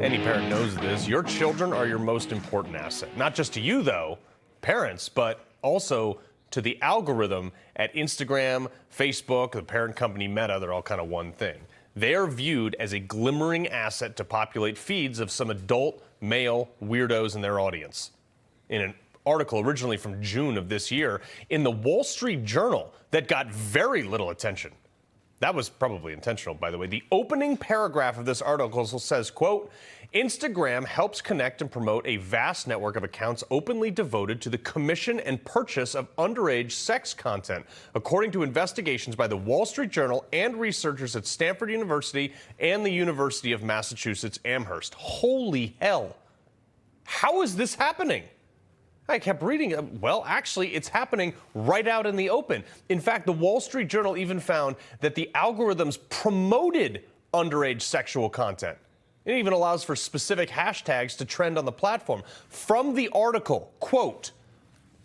Any parent knows this. Your children are your most important asset. Not just to you, though, parents, but also to the algorithm at Instagram, Facebook, the parent company Meta. They're all kind of one thing. They are viewed as a glimmering asset to populate feeds of some adult male weirdos in their audience. In an article originally from June of this year in the Wall Street Journal that got very little attention. That was probably intentional, by the way. The opening paragraph of this article says, quote, Instagram helps connect and promote a vast network of accounts openly devoted to the commission and purchase of underage sex content, according to investigations by the Wall Street Journal and researchers at Stanford University and the University of Massachusetts Amherst. Holy hell. How is this happening? I kept reading. Well, actually, it's happening right out in the open. In fact, the Wall Street Journal even found that the algorithms promoted underage sexual content. It even allows for specific hashtags to trend on the platform. From the article, quote,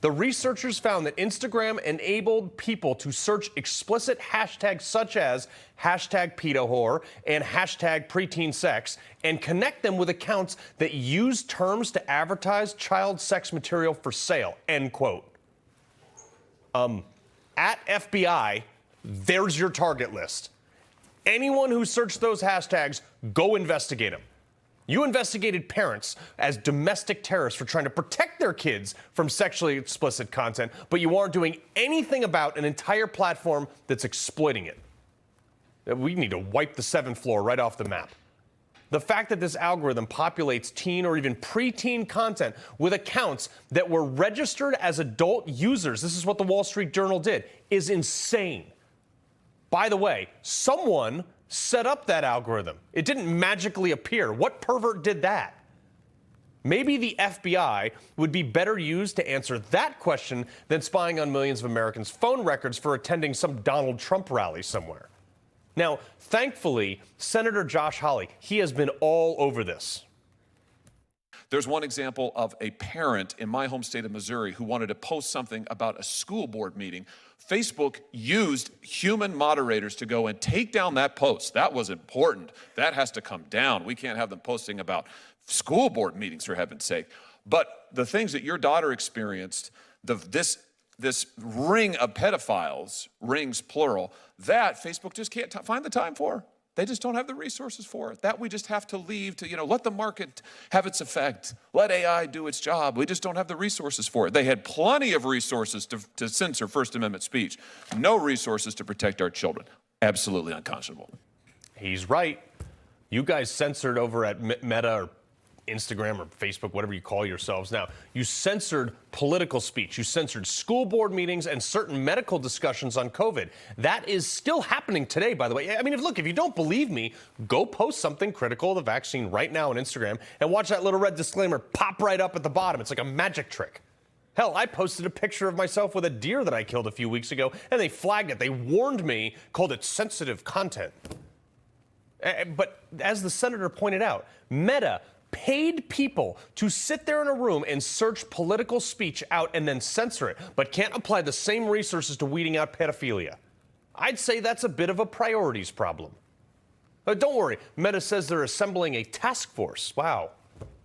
the researchers found that Instagram enabled people to search explicit hashtags such as hashtag pedo whore and hashtag preteen sex and connect them with accounts that use terms to advertise child sex material for sale, end quote. At FBI, there's your target list. Anyone who searched those hashtags, go investigate them. You investigated parents as domestic terrorists for trying to protect their kids from sexually explicit content, but you aren't doing anything about an entire platform that's exploiting it. We need to wipe the 7th floor right off the map. The fact that this algorithm populates teen or even preteen content with accounts that were registered as adult users, this is what the Wall Street Journal did, is insane. By the way, someone set up that algorithm. It didn't magically appear. What pervert did that? Maybe the FBI would be better used to answer that question than spying on millions of Americans' phone records for attending some Donald Trump rally somewhere. Now, thankfully, Senator Josh Hawley, he has been all over this. There's one example of a parent in my home state of Missouri who wanted to post something about a school board meeting. Facebook used human moderators to go and take down that post. That was important. That has to come down. We can't have them posting about school board meetings, for heaven's sake. But the things that your daughter experienced, this ring of pedophiles, rings plural, that Facebook just can't find the time for. They just don't have the resources for it. That we just have to leave to, let the market have its effect. Let AI do its job. We just don't have the resources for it. They had plenty of resources to censor First Amendment speech. No resources to protect our children. Absolutely unconscionable. He's right. You guys censored over at Meta or Instagram or Facebook, whatever you call yourselves now. You censored political speech. You censored school board meetings and certain medical discussions on COVID. That is still happening today, by the way. I mean, if you don't believe me, go post something critical of the vaccine right now on Instagram and watch that little red disclaimer pop right up at the bottom. It's like a magic trick. Hell, I posted a picture of myself with a deer that I killed a few weeks ago, and they flagged it. They warned me, called it sensitive content. But as the senator pointed out, Meta paid people to sit there in a room and search political speech out and then censor it, but can't apply the same resources to weeding out pedophilia. I'd say that's a bit of a priorities problem. But don't worry, Meta says they're assembling a task force. Wow.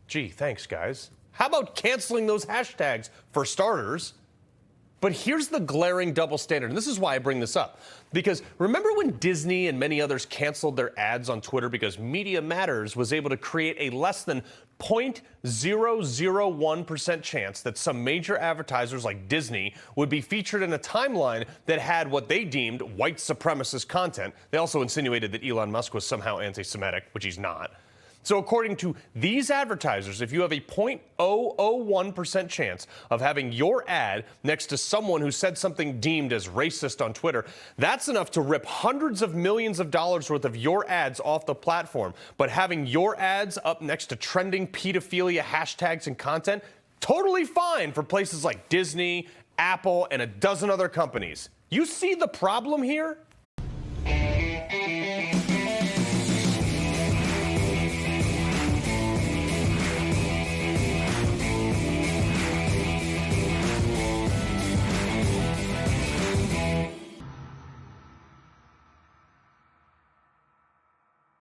Gee, thanks, guys. How about canceling those hashtags for starters? But here's the glaring double standard, and this is why I bring this up. Because remember when Disney and many others canceled their ads on Twitter because Media Matters was able to create a less than 0.001% chance that some major advertisers like Disney would be featured in a timeline that had what they deemed white supremacist content. They also insinuated that Elon Musk was somehow anti-Semitic, which he's not. So according to these advertisers, if you have a 0.001% chance of having your ad next to someone who said something deemed as racist on Twitter, that's enough to rip hundreds of millions of dollars worth of your ads off the platform. But having your ads up next to trending pedophilia hashtags and content, totally fine for places like Disney, Apple, and a dozen other companies. You see the problem here?